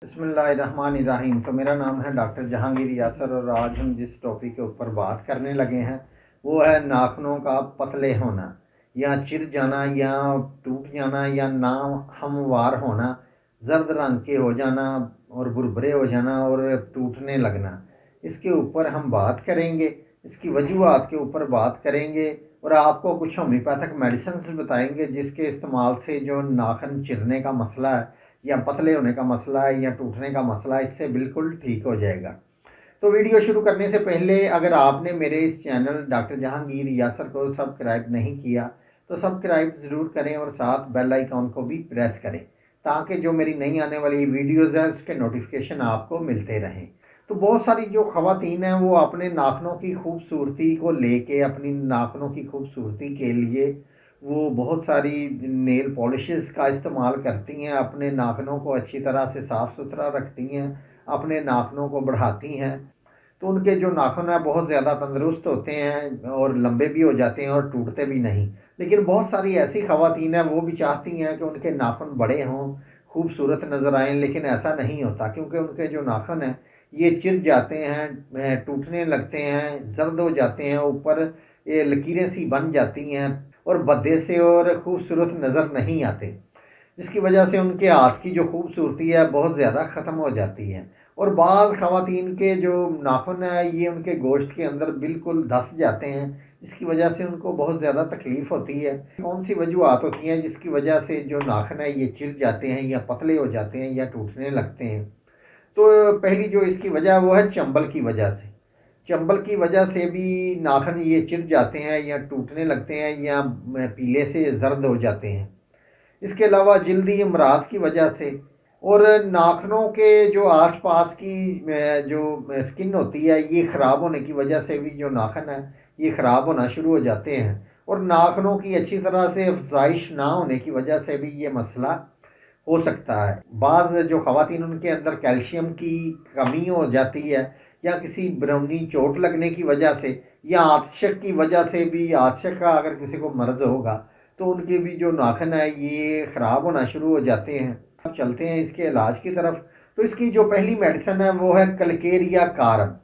बिस्मिल्लाहिर्रहमानिर्रहीम। तो मेरा नाम है डॉक्टर जहांगीर यासर और आज हम जिस टॉपिक के ऊपर बात करने लगे हैं वो है नाखूनों का पतले होना या चिर जाना या टूट जाना या ना हमवार होना, जर्द रंग के हो जाना और भुरभुरे हो जाना और टूटने लगना। इसके ऊपर हम बात करेंगे, इसकी वजूहात के ऊपर बात करेंगे और आपको कुछ होम्योपैथिक मेडिसिन बताएंगे जिसके इस्तेमाल से जो नाखून चिरने का मसला है या पतले होने का मसला है या टूटने का मसला है, इससे बिल्कुल ठीक हो जाएगा। तो वीडियो शुरू करने से पहले अगर आपने मेरे इस चैनल डॉक्टर जहांगीर यासर को सब्सक्राइब नहीं किया तो सब्सक्राइब ज़रूर करें और साथ बेल आइकॉन को भी प्रेस करें ताकि जो मेरी नई आने वाली वीडियोज़ है उसके नोटिफिकेशन आपको मिलते रहें। तो बहुत सारी जो ख़वातीन हैं वो अपने नाखूनों की खूबसूरती को लेके, अपनी नाखूनों की खूबसूरती के लिए वो बहुत सारी नेल पॉलिशेस का इस्तेमाल करती हैं, अपने नाखूनों को अच्छी तरह से साफ़ सुथरा रखती हैं, अपने नाखूनों को बढ़ाती हैं। तो उनके जो नाखून हैं बहुत ज़्यादा तंदुरुस्त होते हैं और लंबे भी हो जाते हैं और टूटते भी नहीं। लेकिन बहुत सारी ऐसी ख़वातीन हैं वो भी चाहती हैं कि उनके नाखून बड़े हों, खूबसूरत नज़र आएँ, लेकिन ऐसा नहीं होता क्योंकि उनके जो नाखून हैं ये चिर जाते हैं, टूटने लगते हैं, जर्द हो जाते हैं, ऊपर ये लकीरें सी बन जाती हैं और भद्दे से और खूबसूरत नज़र नहीं आते, जिसकी वजह से उनके हाथ की जो खूबसूरती है बहुत ज़्यादा ख़त्म हो जाती है। और बाज़ ख़वातीन के जो नाखून है ये उनके गोश्त के अंदर बिल्कुल धंस जाते हैं, जिसकी वजह से उनको बहुत ज़्यादा तकलीफ़ होती है। कौन सी वजूहत होती हैं जिसकी वजह से जो नाखून है ये चिर जाते हैं या पतले हो जाते हैं या टूटने लगते हैं? तो पहली जो इसकी वजह है वो है चंबल की वजह से। चंबल की वजह से भी नाखून ये चिर जाते हैं या टूटने लगते हैं या पीले से जर्द हो जाते हैं। इसके अलावा जल्दी अमराज की वजह से और नाखूनों के जो आसपास की जो स्किन होती है ये ख़राब होने की वजह से भी जो नाखून है ये ख़राब होना शुरू हो जाते हैं। और नाखूनों की अच्छी तरह से अफजाइश ना होने की वजह से भी ये मसला हो सकता है। बाज़ जो ख़वातीन उनके अंदर कैल्शियम की कमी हो जाती है या किसी बरूनी चोट लगने की वजह से या आतशक की वजह से भी, आतशक का अगर किसी को मर्ज़ होगा तो उनके भी जो नाखून है ये ख़राब होना शुरू हो जाते हैं। अब चलते हैं इसके इलाज की तरफ। तो इसकी जो पहली मेडिसिन है वो है कलकेरिया कारब।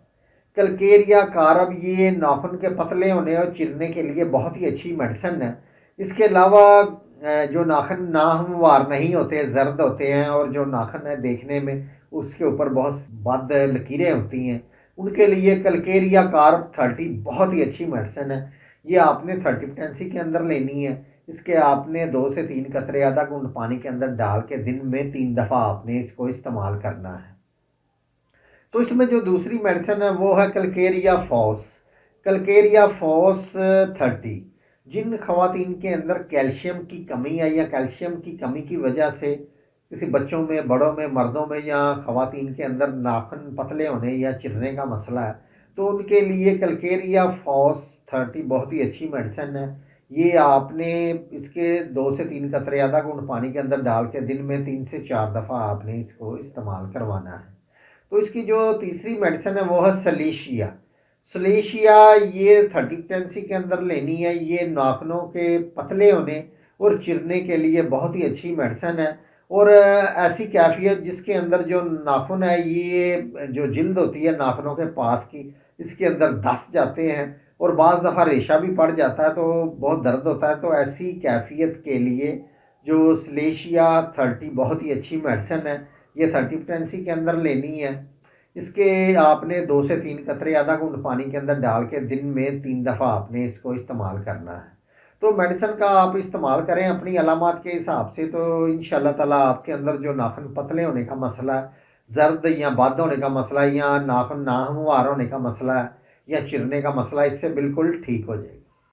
कलकेरिया कारब ये नाखून के पतले होने और चिरने के लिए बहुत ही अच्छी मेडिसिन है। इसके अलावा जो नाखून नाहमवार नहीं होते, जर्द होते हैं और जो नाखून है देखने में उसके ऊपर बहुत बद लकीरें होती हैं, उनके लिए कलकेरिया कार्ब 30 बहुत ही अच्छी मेडिसिन है। ये आपने 30 पोटेंसी के अंदर लेनी है। इसके आपने 2 से 3 कतरे आधा घूंट पानी के अंदर डाल के दिन में 3 दफ़ा आपने इसको इस्तेमाल करना है। तो इसमें जो दूसरी मेडिसिन है वो है कलकेरिया फॉस। कलकेरिया फॉस 30 जिन ख़वातीन के अंदर कैल्शियम की कमी है या कैल्शियम की कमी की वजह से किसी बच्चों में, बड़ों में, मर्दों में या ख़वातीन के अंदर नाखून पतले होने या चिरने का मसला है तो उनके लिए कलकेरिया फॉस 30 बहुत ही अच्छी मेडिसिन है। ये आपने इसके 2 से 3 कतरे आधा घूंट पानी के अंदर डाल के दिन में 3 से 4 दफ़ा आपने इसको इस्तेमाल करवाना है। तो इसकी जो तीसरी मेडिसिन है वो है सलीशिया। सलीशिया ये 30 पोटेंसी के अंदर लेनी है। ये नाखूनों के पतले होने और चिरने के लिए बहुत ही अच्छी मेडिसिन है। और ऐसी कैफियत जिसके अंदर जो नाखून है ये जो जिल्द होती है नाखूनों के पास की, इसके अंदर धंस जाते हैं और बाज़ दफ़ा रेशा भी पड़ जाता है तो बहुत दर्द होता है। तो ऐसी कैफियत के लिए जो सलेशिया 30 बहुत ही अच्छी मेडिसिन है। ये 30 पोटेंसी के अंदर लेनी है। इसके आपने 2 से 3 कतरे आधा घूंट पानी के अंदर डाल के दिन में 3 दफ़ा आपने इसको इस्तेमाल करना है। तो मेडिसिन का आप इस्तेमाल करें अपनी अलामात के हिसाब से, तो इंशाल्लाह ताला आपके अंदर जो नाखून पतले होने का मसला है, जर्द या बद होने का मसला है या नाखून नाहमवार होने का मसला है या चिरने का मसला है, इससे बिल्कुल ठीक हो जाएगा।